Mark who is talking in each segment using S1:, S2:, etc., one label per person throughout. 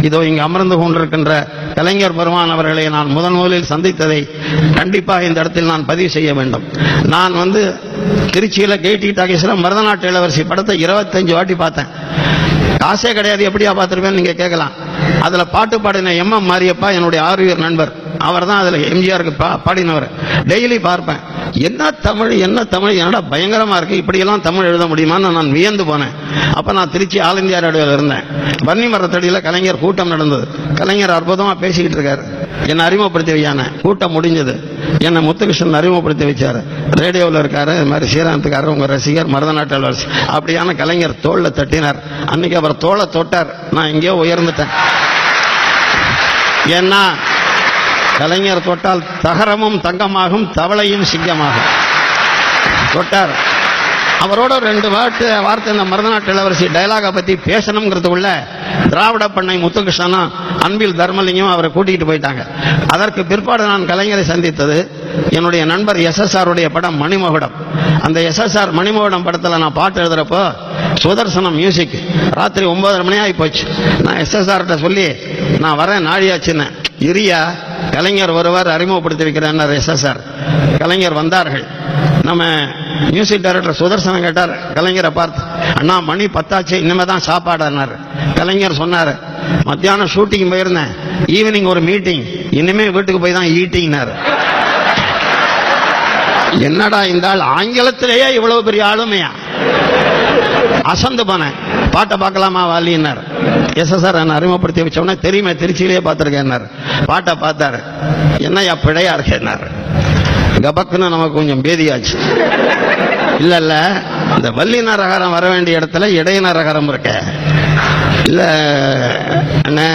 S1: இதோ இங்கு அமர்ந்து கொண்டிருக்கின்ற கலைஞர் பெருமான் அவர்களை நான் முதலில் சந்தித்ததை கண்டிப்பாக இந்த இடத்தில் நான் பதிவு செய்ய வேண்டும். நான் திருச்சியில கேடி டாக்கீஸ்ல மருதநாட்டு இளவரசி படத்தை 25 வாட்டி பார்த்தேன். காசே கிடையாது, எப்படியா பார்த்திருப்பேன்னு நீங்க கேட்கலாம். அதுல பாட்டு பாடின MM மாரியப்பா என்னுடைய ஆர்வியர் நண்பர், அவர் தான் அதுல எம்ஜிஆருக்கு பாடினவர். டெய்லி பார்ப்பேன். என்ன தமிழ் என்னடா பயங்கரமா இருக்கு, இப்படியெல்லாம் தமிழ் எழுத முடியுமான்னு நான் வியந்து போனேன். அப்ப நான் திருச்சி ஆல் இந்தியா ரேடியோவில் இருந்தேன். வன்னி மரத்தடியில் கலைஞர் கூட்டம் நடந்தது. கலைஞர் அற்புதமா பேசிக்கிட்டு இருக்காரு. என்னை அறிமுகப்படுத்தி வையான கூட்டம் முடிஞ்சது. என்னை முத்துகிருஷ்ணன் அறிமுகப்படுத்தி வச்சாரு. ரேடியோவில் இருக்காரு, இது மாதிரி ஸ்ரீராமத்துக்காரர் உங்க ரசிகர் மருதநாட்டு இளவரசி அப்படியான கலைஞர் தோல்ல தட்டினார். அன்னைக்கு அவர் தோளை தொட்டார். நான் எங்கேயோ உயர்ந்துட்டேன். ஏன்னா கலைஞர் தொட்டால் தகரமும் தங்கமாகும், தவளையும் சிங்கமாகும். தொட்டார். அவரோட 2 வார்த்தை இந்த மருதநாட்டு இளவரசி டயலாக பத்தி பேசணுங்கிறதுக்குள்ள திராவிட பண்ணை முத்துகிருஷ்ணனும் அன்பில் தர்மலிங்கம் அவரை கூட்டிகிட்டு போயிட்டாங்க. அதற்கு பிற்பாடு நான் கலைஞரை சந்தித்தது என்னுடைய நண்பர் SSR உடைய படம் மணிமகுடம். அந்த SSR மணிமகுடம் படத்தில் நான் பாட்டு எழுதுறப்போ சுதர்சனம் மியூசிக் ராத்திரி 9:30 மணி ஆகி போச்சு. நான் SSR கிட்ட சொல்லி நான் வரேன் நாழியாச்சுன்னு, இரியா கலைஞர் ஒருவர் அறிமுகப்படுத்தி வைக்கிறேன் SSR. கலைஞர் வந்தார்கள். நம்ம மியூசிக் டைரக்டர் சுதர்சனம் கேட்டார் கலைஞரை பார்த்து, அண்ணா மணி 10 ஆச்சு, இனிமே தான் சாப்பாடுனாரு. கலைஞர் சொன்னார், மத்தியானம் ஷூட்டிங் போயிருந்தேன், ஈவினிங் ஒரு மீட்டிங், இனிமே வீட்டுக்கு போய் தான் ஈட்டிங்னாரு. என்னடா இந்த ஆள் ஆங்கிலத்திலேயே இவ்வளவு பெரிய ஆளுமையா? அசந்து போனேன். பாட்டை பார்க்கலாமா வாலினார். SSR என்ன அறிமுகப்படுத்தி வச்சோன்னா தெரியுமே, திருச்சியிலேயே பார்த்திருக்கேன். பாட்டை பார்த்தாரு. என்னையா பிழையா இருக்கேன்னாரு. கபக்குன்னு நமக்கு கொஞ்சம் பேதியாச்சு. இல்ல இந்த வல்லின ரகரம் வர வேண்டிய இடத்துல இடையின ரகரம் இருக்க. இல்ல அண்ணே,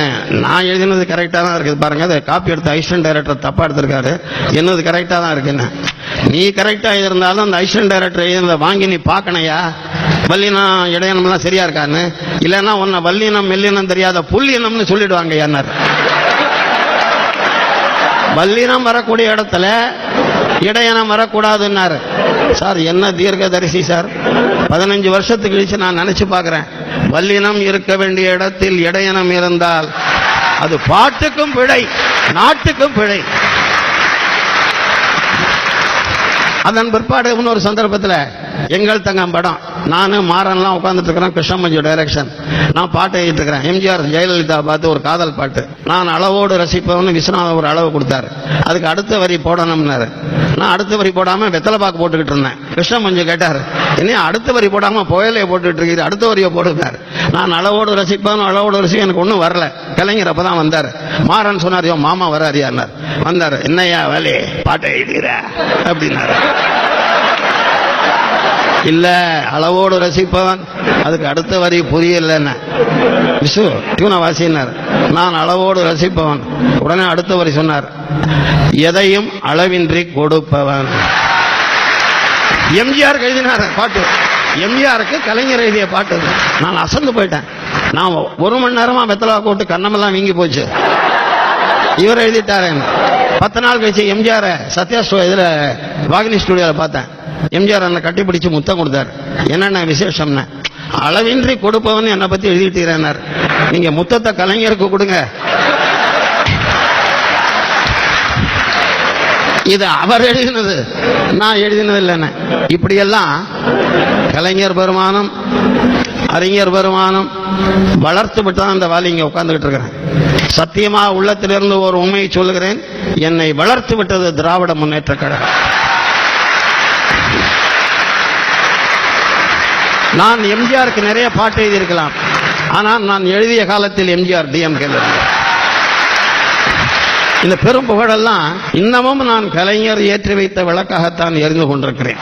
S1: நான் எழுதினது கரெக்டா தான் இருக்குது பாருங்க. அதை காப்பி எடுத்த அசிஸ்டன்ட் டைரக்டர் தப்பா எடுத்திருக்காரு, என்னது கரெக்டா தான் இருக்குன்னு. நீ கரெக்டா இருந்தாலும் அந்த அசிஸ்டன்ட் டைரக்டர் எழுதினதை வாங்கி நீ பார்க்கணையா, வல்லினம் இடையினம்லாம் சரியா இருக்கான்னு. இல்லைன்னா உன்னை வல்லினம் மெல்லினம் தெரியாத புல்லினம்னு சொல்லிடுவாங்க. யார் வல்லினம் வரக்கூடிய இடத்துல இடையனம் வரக்கூடாதுன்னாரு. சார் என்ன தீர்க்கதரிசி சார். 15 வருஷத்துக்கு கழிச்சு நான் நினைச்சு பார்க்கிறேன், வல்லினம் இருக்க வேண்டிய இடத்தில் இடையனம் இருந்தால் அது பாட்டுக்கும் பிழை, நாட்டுக்கும் பிழை. அதன் பிற்பாடு இன்னொரு சந்தர்ப்பத்தில் எங்கள் தங்கம் படம், நானும் மாறன்லாம் உட்கார்ந்துட்டு இருக்கிறேன். கிருஷ்ணமஞ்சு டைரக்ஷன். நான் பாட்டு எழுதிட்டு இருக்கிறேன். எம்ஜிஆர் ஜெயலலிதா பார்த்து ஒரு காதல் பாட்டு. நான் அளவோடு ரசிப்பவன்னு விஸ்வநாதன் ஒரு அளவு கொடுத்தாரு. அதுக்கு அடுத்த வரி போடணும்னாரு. நான் அடுத்த வரி போடாம வெத்தலை பாக்கு போட்டுக்கிட்டு இருந்தேன். கிருஷ்ணமஞ்சு கேட்டார், என்ன அடுத்த வரி போடாம புயலையை போட்டுக்கிட்டு இருக்கிற, அடுத்த வரியை போட்டுருந்தாரு. நான் அளவோடு ரசிப்பவன் அளவோடு ரசிக்க எனக்கு ஒன்றும் வரல. கலைஞர் அப்பதான் வந்தார். மாறன் சொன்னார், மாமா வராரியார். வந்தார். என்னையா வேலையே பாட்டை எழுதுகிற அப்படின்னாரு. இல்ல அளவோடு ரசிப்பவன், அதுக்கு அடுத்த வரி புரியல. விசு டியூன வாசினார். நான் அளவோடு ரசிப்பவன். உடனே அடுத்த வரி சொன்னார், எதையும் அளவின்றி கொடுப்பவன். எம்ஜிஆர் எழுதினார் பாட்டு. எம்ஜிஆருக்கு கலைஞர் எழுதிய பாட்டு. நான் அசந்து போயிட்டேன். நான் 1 மணி நேரமா வெத்தலா போட்டு கண்ணமெல்லாம் வீங்கி போச்சு. இவர் எழுதிட்டாரு. 10 நாள் கழிச்சு எம்ஜிஆர் சத்யா இதுல வாகினி ஸ்டுடியோல பார்த்தேன். எம்ஜிஆர் என்னை கட்டிப்பிடிச்சு முத்தம் கொடுத்தார். என்னென்ன விசேஷம்னா, அளவின்றி கொடுப்பவன் என்னை பத்தி எழுதிட்டீரார். நீங்க முத்தத்தை கலைஞருக்கு கொடுங்க. இது அவர் எழுதினது, நான் எழுதினது இல்லைன்னு. இப்படியெல்லாம் கலைஞர் பெருமானம் அறிஞர் பெருமானம் வளர்த்து விட்டுதான் இந்த வாலி இங்க உட்கார்ந்துகிட்டு இருக்கிறேன். சத்தியமா உள்ளத்திலிருந்து ஒரு உண்மையை சொல்லுகிறேன், என்னை வளர்த்து விட்டது திராவிட முன்னேற்ற கழகம். நான் எம்ஜிஆருக்கு நிறைய பாட்டு எழுதியிருக்கலாம். ஆனால் நான் எழுதிய காலத்தில் எம்ஜிஆர் DMK. இந்த பெரும் புகழெல்லாம் இன்னமும் நான் கலைஞர் ஏற்றி வைத்த விளக்காகத்தான் எரிந்து கொண்டிருக்கிறேன்.